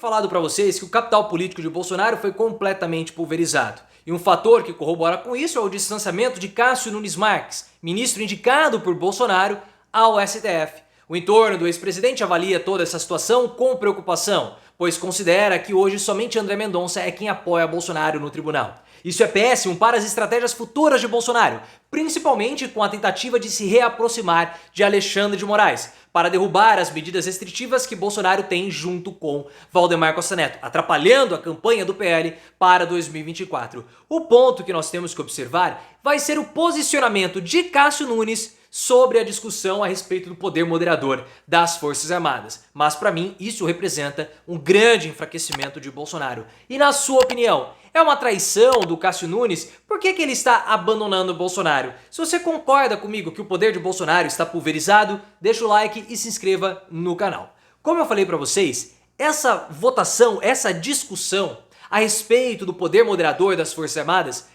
falado para vocês que o capital político de Bolsonaro foi completamente pulverizado. E um fator que corrobora com isso é o distanciamento de Cássio Nunes Marques, ministro indicado por Bolsonaro ao STF. O entorno do ex-presidente avalia toda essa situação com preocupação, pois considera que hoje somente André Mendonça é quem apoia Bolsonaro no tribunal. Isso é péssimo para as estratégias futuras de Bolsonaro, principalmente com a tentativa de se reaproximar de Alexandre de Moraes, para derrubar as medidas restritivas que Bolsonaro tem junto com Valdemar Costa Neto, atrapalhando a campanha do PL para 2024. O ponto que nós temos que observar vai ser o posicionamento de Cássio Nunes sobre a discussão a respeito do poder moderador das Forças Armadas. Mas para mim isso representa um grande enfraquecimento de Bolsonaro. E na sua opinião, é uma traição do Cássio Nunes? Por que ele está abandonando o Bolsonaro? Se você concorda comigo que o poder de Bolsonaro está pulverizado, deixa o like e se inscreva no canal. Como eu falei para vocês, essa votação, essa discussão a respeito do poder moderador das Forças Armadas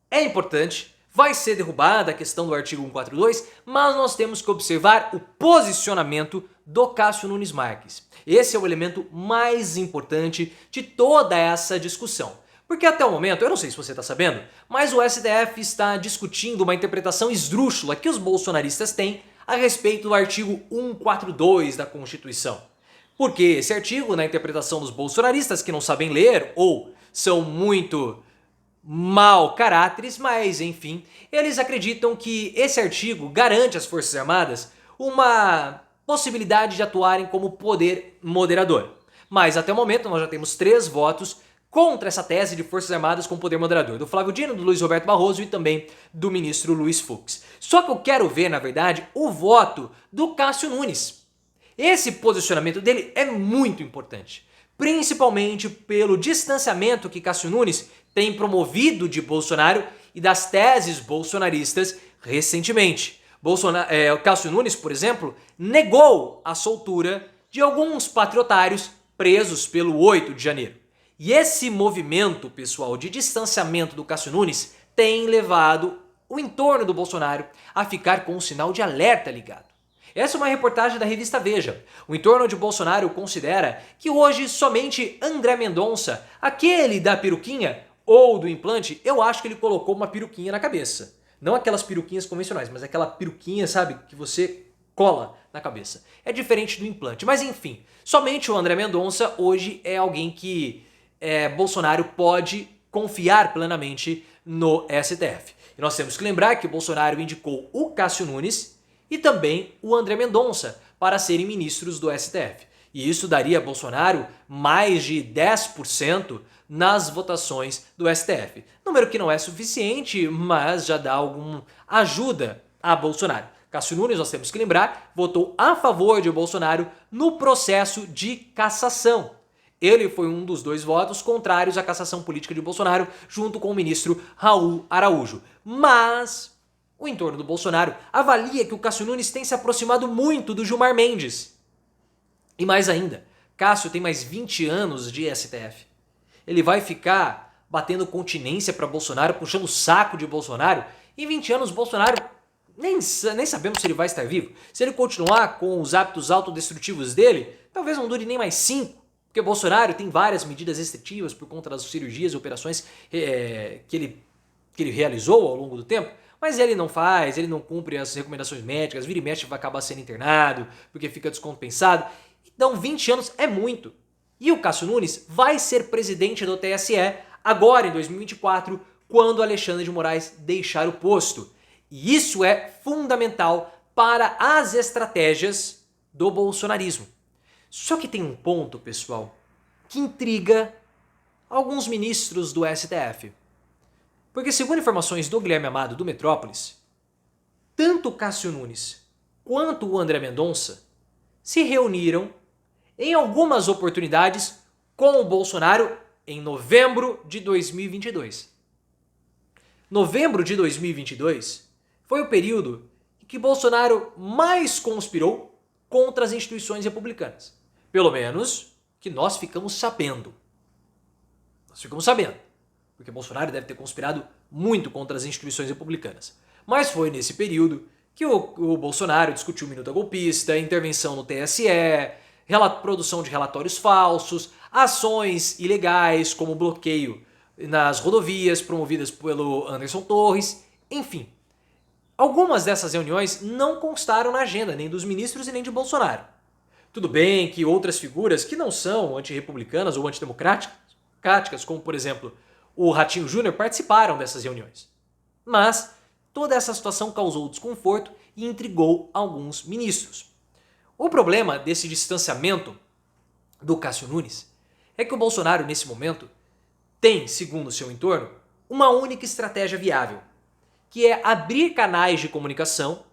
é importante. Vai ser derrubada a questão do artigo 142, mas nós temos que observar o posicionamento do Cássio Nunes Marques. Esse é o elemento mais importante de toda essa discussão. Porque até o momento, eu não sei se você está sabendo, mas o STF está discutindo uma interpretação esdrúxula que os bolsonaristas têm a respeito do artigo 142 da Constituição. Porque esse artigo, na interpretação dos bolsonaristas que não sabem ler ou são muito mau caráteres, mas enfim, eles acreditam que esse artigo garante às Forças Armadas uma possibilidade de atuarem como poder moderador. Mas até o momento nós já temos 3 votos contra essa tese de Forças Armadas com poder moderador, do Flávio Dino, do Luiz Roberto Barroso e também do ministro Luiz Fux. Só que eu quero ver, na verdade, o voto do Cássio Nunes. Esse posicionamento dele é muito importante, principalmente pelo distanciamento que Cássio Nunes tem promovido de Bolsonaro e das teses bolsonaristas recentemente. O Cássio Nunes, por exemplo, negou a soltura de alguns patriotários presos pelo 8 de janeiro. E esse movimento, pessoal, de distanciamento do Cássio Nunes tem levado o entorno do Bolsonaro a ficar com um sinal de alerta ligado. Essa é uma reportagem da revista Veja. O entorno de Bolsonaro considera que hoje somente André Mendonça, aquele da peruquinha ou do implante, eu acho que ele colocou uma peruquinha na cabeça. Não aquelas peruquinhas convencionais, mas aquela peruquinha, sabe, que você cola na cabeça. É diferente do implante, mas enfim, somente o André Mendonça hoje é alguém que Bolsonaro pode confiar plenamente no STF. E nós temos que lembrar que o Bolsonaro indicou o Cássio Nunes e também o André Mendonça para serem ministros do STF. E isso daria a Bolsonaro mais de 10% nas votações do STF. Número que não é suficiente, mas já dá alguma ajuda a Bolsonaro. Cássio Nunes, nós temos que lembrar, votou a favor de Bolsonaro no processo de cassação. Ele foi um dos 2 votos contrários à cassação política de Bolsonaro, junto com o ministro Raul Araújo. Mas o entorno do Bolsonaro avalia que o Cássio Nunes tem se aproximado muito do Gilmar Mendes. E mais ainda, Cássio tem mais 20 anos de STF. Ele vai ficar batendo continência para Bolsonaro, puxando o saco de Bolsonaro. Em 20 anos, Bolsonaro nem sabemos se ele vai estar vivo. Se ele continuar com os hábitos autodestrutivos dele, talvez não dure nem mais 5. Porque Bolsonaro tem várias medidas restritivas por conta das cirurgias e operações que ele realizou ao longo do tempo, mas ele não faz, ele não cumpre as recomendações médicas, vira e mexe vai acabar sendo internado, porque fica descompensado. Então 20 anos é muito. E o Cássio Nunes vai ser presidente do TSE agora em 2024, quando Alexandre de Moraes deixar o posto. E isso é fundamental para as estratégias do bolsonarismo. Só que tem um ponto, pessoal, que intriga alguns ministros do STF. Porque segundo informações do Guilherme Amado do Metrópolis, tanto o Cássio Nunes quanto o André Mendonça se reuniram em algumas oportunidades com o Bolsonaro em novembro de 2022. Novembro de 2022 foi o período em que Bolsonaro mais conspirou contra as instituições republicanas. Pelo menos que nós ficamos sabendo. Porque Bolsonaro deve ter conspirado muito contra as instituições republicanas. Mas foi nesse período que o Bolsonaro discutiu minuta golpista, intervenção no TSE, produção de relatórios falsos, ações ilegais como bloqueio nas rodovias promovidas pelo Anderson Torres, enfim. Algumas dessas reuniões não constaram na agenda nem dos ministros e nem de Bolsonaro. Tudo bem que outras figuras que não são antirrepublicanas ou antidemocráticas, como por exemplo o Ratinho Júnior, participaram dessas reuniões. Mas toda essa situação causou desconforto e intrigou alguns ministros. O problema desse distanciamento do Cássio Nunes é que o Bolsonaro, nesse momento, tem, segundo o seu entorno, uma única estratégia viável, que é abrir canais de comunicação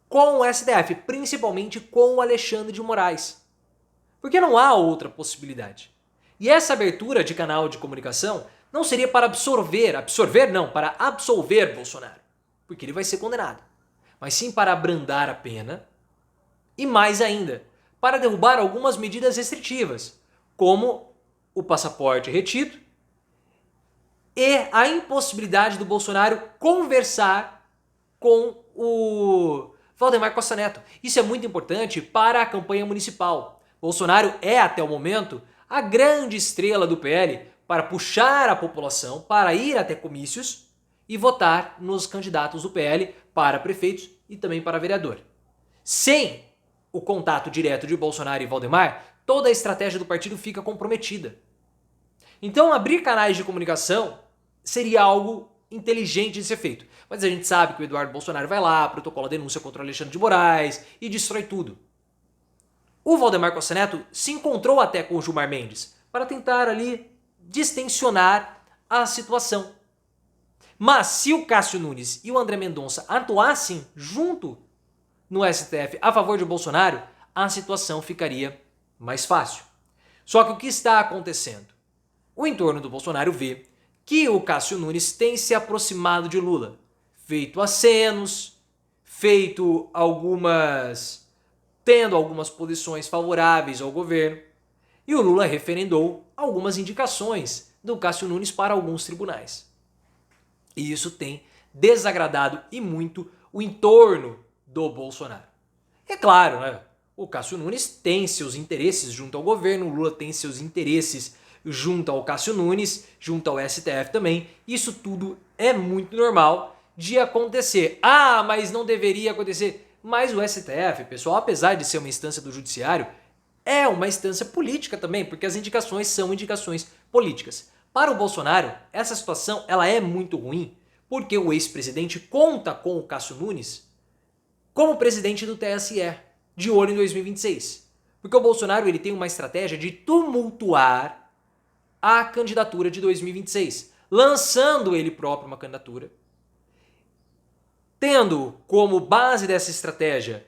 com o STF, principalmente com o Alexandre de Moraes. Porque não há outra possibilidade. E essa abertura de canal de comunicação não seria para para absolver Bolsonaro, porque ele vai ser condenado, mas sim para abrandar a pena e mais ainda, para derrubar algumas medidas restritivas, como o passaporte retido e a impossibilidade do Bolsonaro conversar com o Valdemar Costa Neto. Isso é muito importante para a campanha municipal. Bolsonaro é, até o momento, a grande estrela do PL para puxar a população para ir até comícios e votar nos candidatos do PL para prefeitos e também para vereador. Sem o contato direto de Bolsonaro e Valdemar, toda a estratégia do partido fica comprometida. Então, abrir canais de comunicação seria algo inteligente de ser feito. Mas a gente sabe que o Eduardo Bolsonaro vai lá, protocola denúncia contra o Alexandre de Moraes e destrói tudo. O Valdemar Costa Neto se encontrou até com o Gilmar Mendes para tentar ali distensionar a situação. Mas se o Cássio Nunes e o André Mendonça atuassem junto no STF a favor de Bolsonaro, a situação ficaria mais fácil. Só que o que está acontecendo? O entorno do Bolsonaro vê que o Cássio Nunes tem se aproximado de Lula, feito acenos, tendo algumas posições favoráveis ao governo, e o Lula referendou algumas indicações do Cássio Nunes para alguns tribunais. E isso tem desagradado e muito o entorno do Bolsonaro. É claro, né? O Cássio Nunes tem seus interesses junto ao governo, o Lula tem seus interesses junto ao Cássio Nunes, junto ao STF também. Isso tudo é muito normal de acontecer. Ah, mas não deveria acontecer. Mas o STF, pessoal, apesar de ser uma instância do judiciário, é uma instância política também, porque as indicações são indicações políticas. Para o Bolsonaro, essa situação ela é muito ruim, porque o ex-presidente conta com o Cássio Nunes como presidente do TSE, de olho em 2026. Porque o Bolsonaro ele tem uma estratégia de tumultuar a candidatura de 2026, lançando ele próprio uma candidatura, tendo como base dessa estratégia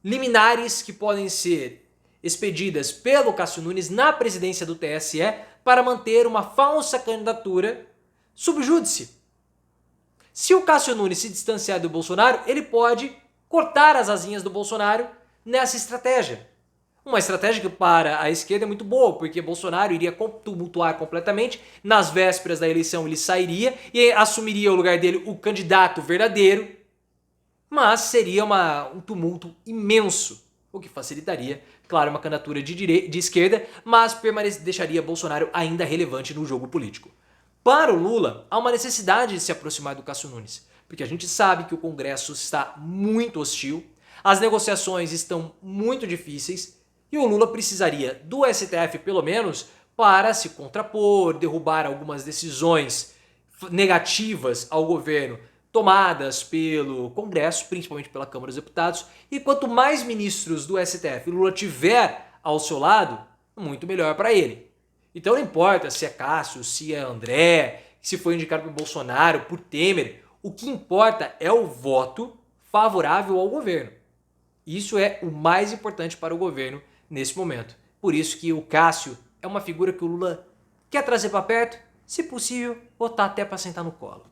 liminares que podem ser expedidas pelo Cássio Nunes na presidência do TSE para manter uma falsa candidatura sub júdice. Se o Cássio Nunes se distanciar do Bolsonaro, ele pode cortar as asinhas do Bolsonaro nessa estratégia. Uma estratégia que para a esquerda é muito boa, porque Bolsonaro iria tumultuar completamente, nas vésperas da eleição ele sairia e assumiria o lugar dele o candidato verdadeiro, mas seria um tumulto imenso, o que facilitaria, claro, uma candidatura de esquerda, mas deixaria Bolsonaro ainda relevante no jogo político. Para o Lula, há uma necessidade de se aproximar do Cássio Nunes, porque a gente sabe que o Congresso está muito hostil, as negociações estão muito difíceis e o Lula precisaria do STF, pelo menos, para se contrapor, derrubar algumas decisões negativas ao governo tomadas pelo Congresso, principalmente pela Câmara dos Deputados, e quanto mais ministros do STF Lula tiver ao seu lado, muito melhor para ele. Então não importa se é Cássio, se é André, se foi indicado por Bolsonaro, por Temer, o que importa é o voto favorável ao governo. Isso é o mais importante para o governo nesse momento. Por isso que o Cássio é uma figura que o Lula quer trazer para perto, se possível, botar até para sentar no colo.